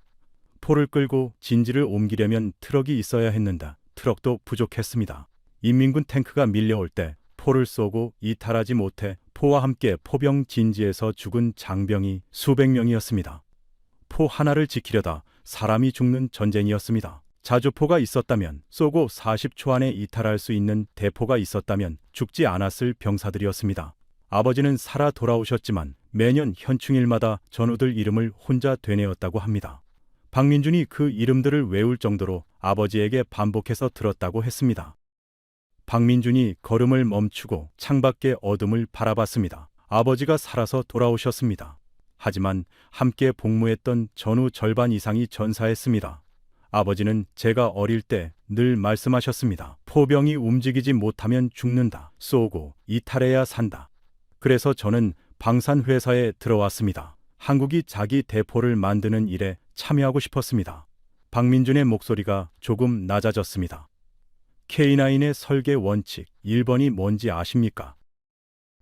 포를 끌고 진지를 옮기려면 트럭이 있어야 했는데 트럭도 부족했습니다. 인민군 탱크가 밀려올 때 포를 쏘고 이탈하지 못해 포와 함께 포병 진지에서 죽은 장병이 수백 명이었습니다. 포 하나를 지키려다 사람이 죽는 전쟁이었습니다. 자주포가 있었다면, 쏘고 40초 안에 이탈할 수 있는 대포가 있었다면 죽지 않았을 병사들이었습니다. 아버지는 살아 돌아오셨지만 매년 현충일마다 전우들 이름을 혼자 되뇌었다고 합니다. 박민준이 그 이름들을 외울 정도로 아버지에게 반복해서 들었다고 했습니다. 박민준이 걸음을 멈추고 창밖의 어둠을 바라봤습니다. 아버지가 살아서 돌아오셨습니다. 하지만 함께 복무했던 전우 절반 이상이 전사했습니다. 아버지는 제가 어릴 때 늘 말씀하셨습니다. 포병이 움직이지 못하면 죽는다. 쏘고 이탈해야 산다. 그래서 저는 방산회사에 들어왔습니다. 한국이 자기 대포를 만드는 일에 참여하고 싶었습니다. 박민준의 목소리가 조금 낮아졌습니다. K9의 설계 원칙 1번이 뭔지 아십니까?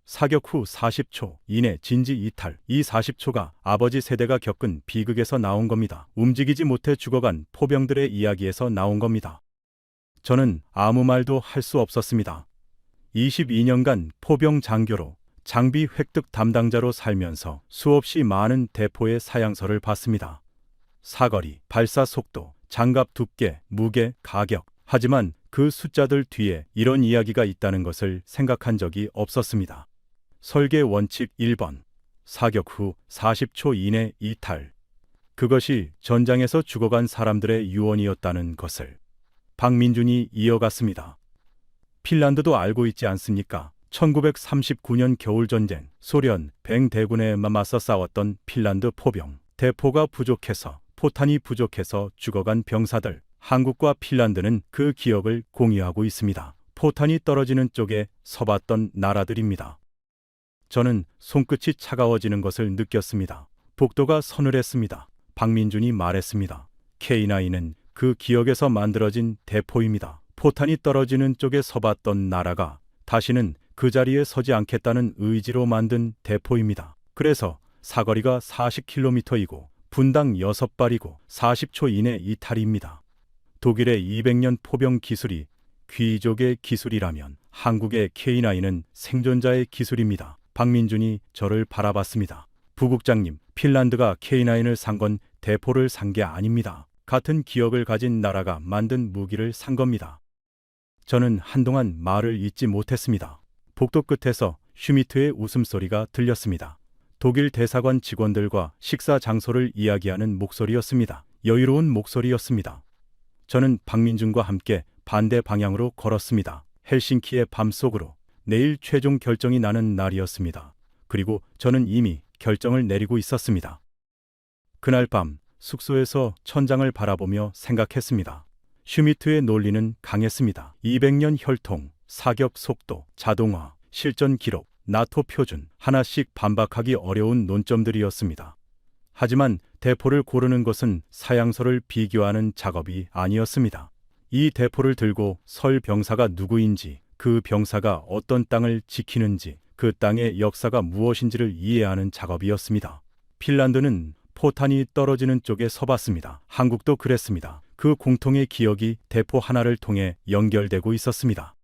사격 후 40초 이내 진지 이탈. 이 40초가 아버지 세대가 겪은 비극에서 나온 겁니다. 움직이지 못해 죽어간 포병들의 이야기에서 나온 겁니다. 저는 아무 말도 할 수 없었습니다. 22년간 포병 장교로 장비 획득 담당자로 살면서 수없이 많은 대포의 사양서를 봤습니다. 사거리, 발사 속도, 장갑 두께, 무게, 가격. 하지만 그 숫자들 뒤에 이런 이야기가 있다는 것을 생각한 적이 없었습니다. 설계 원칙 1번. 사격 후 40초 이내 이탈. 그것이 전장에서 죽어간 사람들의 유언이었다는 것을 박민준이 이어갔습니다. 핀란드도 알고 있지 않습니까? 1939년 겨울전쟁, 소련 뱅대군에 맞서 싸웠던 핀란드 포병. 대포가 부족해서, 포탄이 부족해서 죽어간 병사들. 한국과 핀란드는 그 기억을 공유하고 있습니다. 포탄이 떨어지는 쪽에 서봤던 나라들입니다. 저는 손끝이 차가워지는 것을 느꼈습니다. 복도가 서늘했습니다. 박민준이 말했습니다. K9은 그 기억에서 만들어진 대포입니다. 포탄이 떨어지는 쪽에 서봤던 나라가 다시는 그 자리에 서지 않겠다는 의지로 만든 대포입니다. 그래서 사거리가 40km이고 분당 6발이고 40초 이내 이탈입니다. 독일의 200년 포병 기술이 귀족의 기술이라면 한국의 K9은 생존자의 기술입니다. 박민준이 저를 바라봤습니다. 부국장님, 핀란드가 K9을 산 건 대포를 산 게 아닙니다. 같은 기억을 가진 나라가 만든 무기를 산 겁니다. 저는 한동안 말을 잇지 못했습니다. 복도 끝에서 슈미트의 웃음소리가 들렸습니다. 독일 대사관 직원들과 식사 장소를 이야기하는 목소리였습니다. 여유로운 목소리였습니다. 저는 박민준과 함께 반대 방향으로 걸었습니다. 헬싱키의 밤속으로. 내일 최종 결정이 나는 날이었습니다. 그리고 저는 이미 결정을 내리고 있었습니다. 그날 밤 숙소에서 천장을 바라보며 생각했습니다. 슈미트의 논리는 강했습니다. 200년 혈통, 사격 속도, 자동화, 실전 기록, 나토 표준, 하나씩 반박하기 어려운 논점들이었습니다. 하지만 대포를 고르는 것은 사양서를 비교하는 작업이 아니었습니다. 이 대포를 들고 설 병사가 누구인지, 그 병사가 어떤 땅을 지키는지, 그 땅의 역사가 무엇인지를 이해하는 작업이었습니다. 핀란드는 포탄이 떨어지는 쪽에 서봤습니다. 한국도 그랬습니다. 그 공통의 기억이 대포 하나를 통해 연결되고 있었습니다.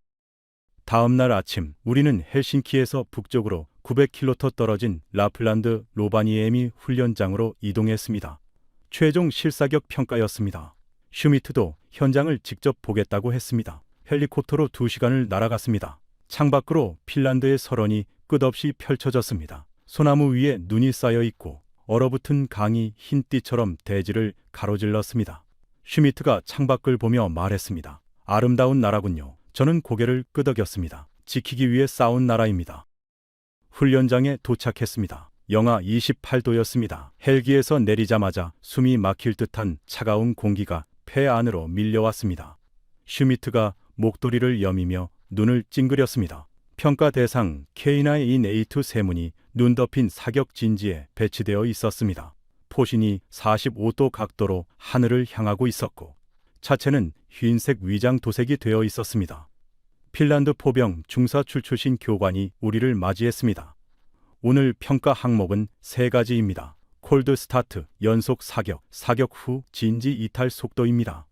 다음 날 아침 우리는 헬싱키에서 북쪽으로 900km 떨어진 라플란드 로바니에미 훈련장으로 이동했습니다. 최종 실사격 평가였습니다. 슈미트도 현장을 직접 보겠다고 했습니다. 헬리콥터로 2시간을 날아갔습니다. 창밖으로 핀란드의 설원이 끝없이 펼쳐졌습니다. 소나무 위에 눈이 쌓여 있고 얼어붙은 강이 흰띠처럼 대지를 가로질렀습니다. 슈미트가 창밖을 보며 말했습니다. 아름다운 나라군요. 저는 고개를 끄덕였습니다. 지키기 위해 싸운 나라입니다. 훈련장에 도착했습니다. 영하 28도였습니다. 헬기에서 내리자마자 숨이 막힐 듯한 차가운 공기가 폐 안으로 밀려왔습니다. 슈미트가 목도리를 여미며 눈을 찡그렸습니다. 평가 대상 K9A2 세문이 눈 덮인 사격 진지에 배치되어 있었습니다. 포신이 45도 각도로 하늘을 향하고 있었고 차체는 흰색 위장 도색이 되어 있었습니다. 핀란드 포병 중사 출신 교관이 우리를 맞이했습니다. 오늘 평가 항목은 3가지입니다. 콜드 스타트, 연속 사격, 사격 후 진지 이탈 속도입니다.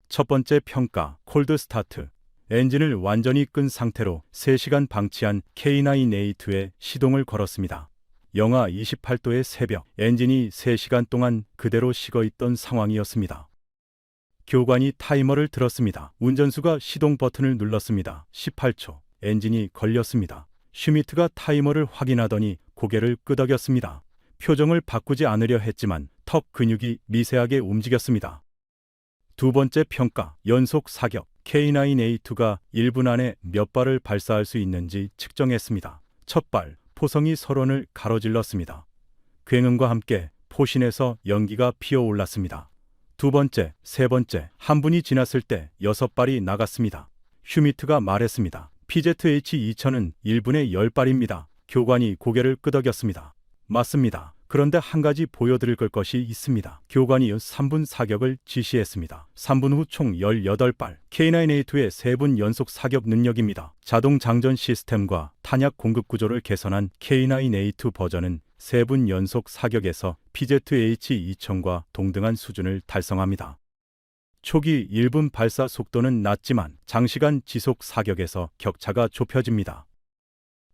첫 번째 평가, 콜드 스타트. 엔진을 완전히 끈 상태로 3시간 방치한 K9A2에 시동을 걸었습니다. 영하 28도의 새벽, 엔진이 3시간 동안 그대로 식어있던 상황이었습니다. 교관이 타이머를 들었습니다. 운전수가 시동 버튼을 눌렀습니다. 18초, 엔진이 걸렸습니다. 슈미트가 타이머를 확인하더니 고개를 끄덕였습니다. 표정을 바꾸지 않으려 했지만 턱 근육이 미세하게 움직였습니다. 두 번째 평가, 연속 사격. K9A2가 1분 안에 몇 발을 발사할 수 있는지 측정했습니다. 첫 발, 포성이 설원을 가로질렀습니다. 굉음과 함께 포신에서 연기가 피어올랐습니다. 두 번째, 세 번째, 한 분이 지났을 때 6발이 나갔습니다. 슈미트가 말했습니다. PZH-2000은 1분에 10발입니다. 교관이 고개를 끄덕였습니다. 맞습니다. 그런데 한 가지 보여드릴 것이 있습니다. 교관이 3분 사격을 지시했습니다. 3분 후 총 18발. K9A2의 3분 연속 사격 능력입니다. 자동 장전 시스템과 탄약 공급 구조를 개선한 K9A2 버전은 3분 연속 사격에서 PZH-2000과 동등한 수준을 달성합니다. 초기 1분 발사 속도는 낮지만 장시간 지속 사격에서 격차가 좁혀집니다.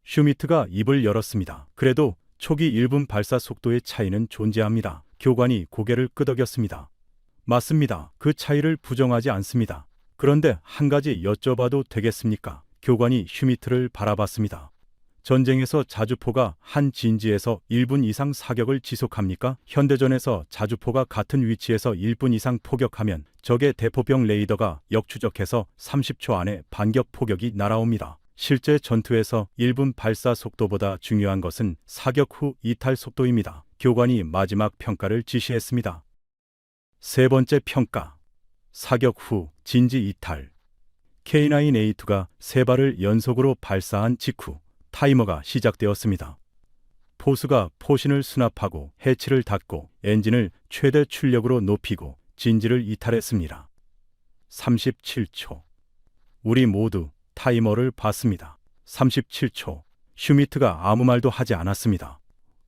슈미트가 입을 열었습니다. 그래도 초기 1분 발사 속도의 차이는 존재합니다. 교관이 고개를 끄덕였습니다. 맞습니다. 그 차이를 부정하지 않습니다. 그런데 한 가지 여쭤봐도 되겠습니까? 교관이 슈미트를 바라봤습니다. 전쟁에서 자주포가 한 진지에서 1분 이상 사격을 지속합니까? 현대전에서 자주포가 같은 위치에서 1분 이상 포격하면 적의 대포병 레이더가 역추적해서 30초 안에 반격 포격이 날아옵니다. 실제 전투에서 1분 발사 속도보다 중요한 것은 사격 후 이탈 속도입니다. 교관이 마지막 평가를 지시했습니다. 세 번째 평가. 사격 후 진지 이탈. K9A2가 3발을 연속으로 발사한 직후 타이머가 시작되었습니다. 포수가 포신을 수납하고 해치를 닫고 엔진을 최대 출력으로 높이고 진지를 이탈했습니다. 37초. 우리 모두 타이머를 봤습니다. 37초. 슈미트가 아무 말도 하지 않았습니다.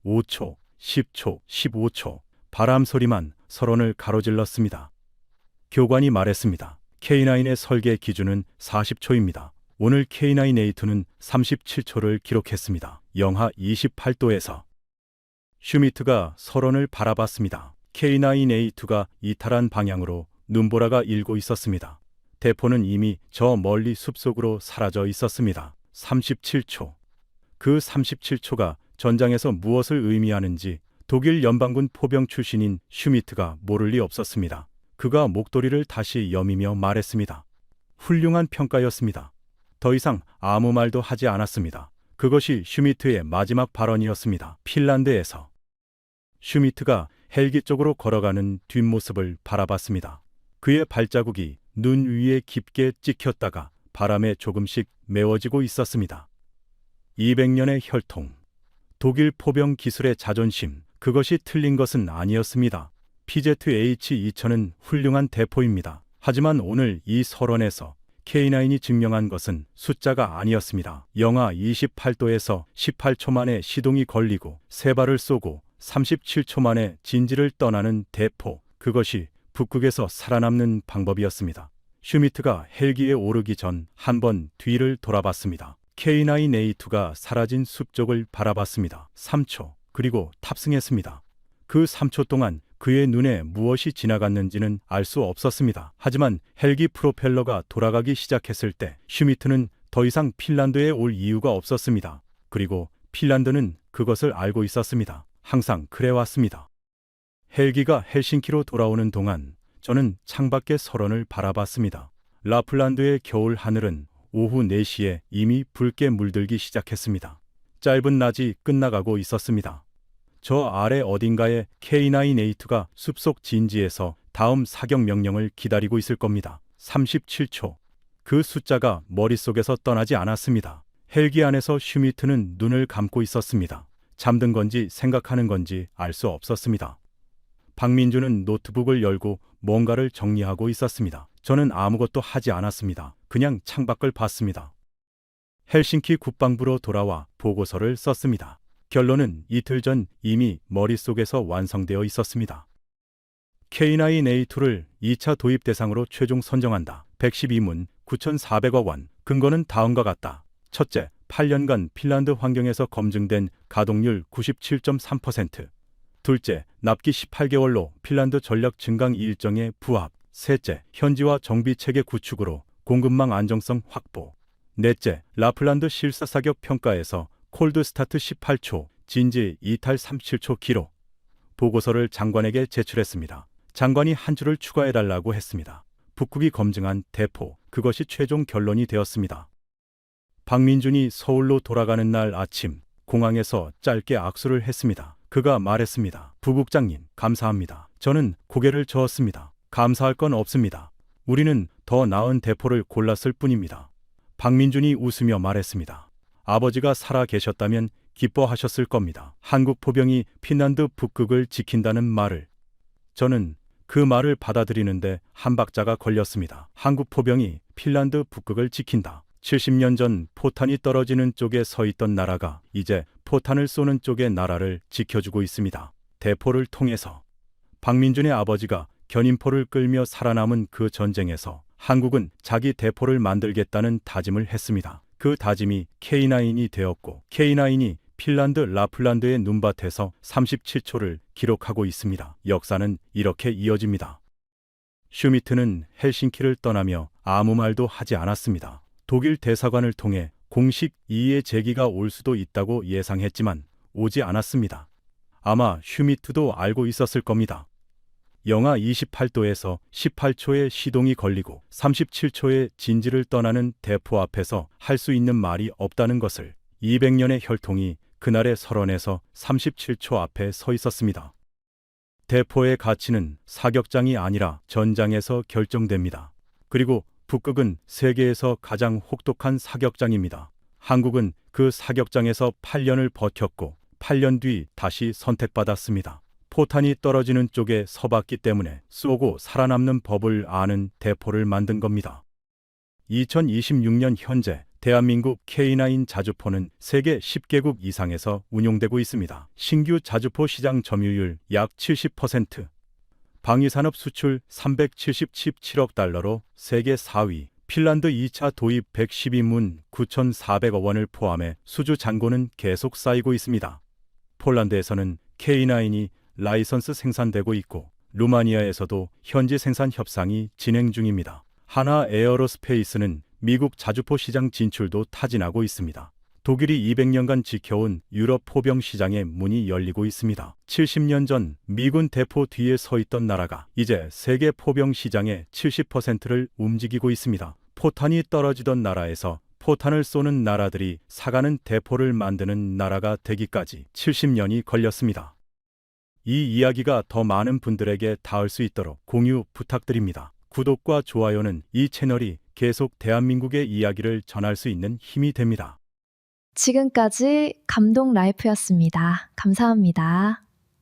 5초, 10초, 15초. 바람 소리만 서론을 가로질렀습니다. 교관이 말했습니다. K9의 설계 기준은 40초입니다. 오늘 K9A2는 37초를 기록했습니다. 영하 28도에서. 슈미트가 서론을 바라봤습니다. K9A2가 이탈한 방향으로 눈보라가 일고 있었습니다. 대포는 이미 저 멀리 숲속으로 사라져 있었습니다. 37초. 그 37초가 전장에서 무엇을 의미하는지 독일 연방군 포병 출신인 슈미트가 모를 리 없었습니다. 그가 목도리를 다시 여미며 말했습니다. 훌륭한 평가였습니다. 더 이상 아무 말도 하지 않았습니다. 그것이 슈미트의 마지막 발언이었습니다. 핀란드에서. 슈미트가 헬기 쪽으로 걸어가는 뒷모습을 바라봤습니다. 그의 발자국이 눈 위에 깊게 찍혔다가 바람에 조금씩 메워지고 있었습니다. 200년의 혈통. 독일 포병 기술의 자존심. 그것이 틀린 것은 아니었습니다. PZH-2000은 훌륭한 대포입니다. 하지만 오늘 이 서론에서 K9이 증명한 것은 숫자가 아니었습니다. 영하 28도에서 18초 만에 시동이 걸리고 3발을 쏘고 37초 만에 진지를 떠나는 대포. 그것이 북극에서 살아남는 방법이었습니다. 슈미트가 헬기에 오르기 전 한 번 뒤를 돌아봤습니다. K9A2가 사라진 숲쪽을 바라봤습니다. 3초. 그리고 탑승했습니다. 그 3초 동안 그의 눈에 무엇이 지나갔는지는 알 수 없었습니다. 하지만 헬기 프로펠러가 돌아가기 시작했을 때 슈미트는 더 이상 핀란드에 올 이유가 없었습니다. 그리고 핀란드는 그것을 알고 있었습니다. 항상 그래왔습니다. 헬기가 헬싱키로 돌아오는 동안 저는 창밖의 설원을 바라봤습니다. 라플란드의 겨울 하늘은 오후 4시에 이미 붉게 물들기 시작했습니다. 짧은 낮이 끝나가고 있었습니다. 저 아래 어딘가에 K9A2가 숲속 진지에서 다음 사격 명령을 기다리고 있을 겁니다. 37초. 그 숫자가 머릿속에서 떠나지 않았습니다. 헬기 안에서 슈미트는 눈을 감고 있었습니다. 잠든 건지 생각하는 건지 알 수 없었습니다. 박민주는 노트북을 열고 뭔가를 정리하고 있었습니다. 저는 아무것도 하지 않았습니다. 그냥 창밖을 봤습니다. 헬싱키 국방부로 돌아와 보고서를 썼습니다. 결론은 이틀 전 이미 머릿속에서 완성되어 있었습니다. K9A2를 2차 도입 대상으로 최종 선정한다. 112문 9,400억 원. 근거는 다음과 같다. 첫째, 8년간 핀란드 환경에서 검증된 가동률 97.3%. 둘째, 납기 18개월로 핀란드 전력 증강 일정에 부합. 셋째, 현지화 정비 체계 구축으로 공급망 안정성 확보. 넷째, 라플란드 실사 사격 평가에서 콜드 스타트 18초, 진지 이탈 37초 기록. 보고서를 장관에게 제출했습니다. 장관이 한 줄을 추가해달라고 했습니다. 북극이 검증한 대포, 그것이 최종 결론이 되었습니다. 박민준이 서울로 돌아가는 날 아침, 공항에서 짧게 악수를 했습니다. 그가 말했습니다. 부국장님, 감사합니다. 저는 고개를 저었습니다. 감사할 건 없습니다. 우리는 더 나은 대포를 골랐을 뿐입니다. 박민준이 웃으며 말했습니다. 아버지가 살아 계셨다면 기뻐하셨을 겁니다. 한국 포병이 핀란드 북극을 지킨다는 말을. 저는 그 말을 받아들이는데 한 박자가 걸렸습니다. 한국 포병이 핀란드 북극을 지킨다. 70년 전 포탄이 떨어지는 쪽에 서 있던 나라가 이제 포탄을 쏘는 쪽의 나라를 지켜주고 있습니다. 대포를 통해서 박민준의 아버지가 견인포를 끌며 살아남은 그 전쟁에서 한국은 자기 대포를 만들겠다는 다짐을 했습니다. 그 다짐이 K9이 되었고 K9이 핀란드 라플란드의 눈밭에서 37초를 기록하고 있습니다. 역사는 이렇게 이어집니다. 슈미트는 헬싱키를 떠나며 아무 말도 하지 않았습니다. 독일 대사관을 통해 공식 이의 제기가 올 수도 있다고 예상했지만 오지 않았습니다. 아마 슈미트도 알고 있었을 겁니다. 영하 28도에서 18초의 시동이 걸리고 37초의 진지를 떠나는 대포 앞에서 할 수 있는 말이 없다는 것을 200년의 혈통이 그날의 설원에서 37초 앞에 서 있었습니다. 대포의 가치는 사격장이 아니라 전장에서 결정됩니다. 그리고 북극은 세계에서 가장 혹독한 사격장입니다. 한국은 그 사격장에서 8년을 버텼고 8년 뒤 다시 선택받았습니다. 포탄이 떨어지는 쪽에 서봤기 때문에 쏘고 살아남는 법을 아는 대포를 만든 겁니다. 2026년 현재 대한민국 K9 자주포는 세계 10개국 이상에서 운용되고 있습니다. 신규 자주포 시장 점유율 약 70%, 방위산업 수출 377억 달러로 세계 4위, 핀란드 2차 도입 112문 9,400억 원을 포함해 수주 잔고는 계속 쌓이고 있습니다. 폴란드에서는 K9이 라이선스 생산되고 있고 루마니아에서도 현지 생산 협상이 진행 중입니다. 하나 에어로스페이스는 미국 자주포 시장 진출도 타진하고 있습니다. 독일이 200년간 지켜온 유럽 포병 시장의 문이 열리고 있습니다. 70년 전 미군 대포 뒤에 서 있던 나라가 이제 세계 포병 시장의 70%를 움직이고 있습니다. 포탄이 떨어지던 나라에서 포탄을 쏘는 나라들이 사가는 대포를 만드는 나라가 되기까지 70년이 걸렸습니다. 이 이야기가 더 많은 분들에게 닿을 수 있도록 공유 부탁드립니다. 구독과 좋아요는 이 채널이 계속 대한민국의 이야기를 전할 수 있는 힘이 됩니다. 지금까지 감동 라이프였습니다. 감사합니다.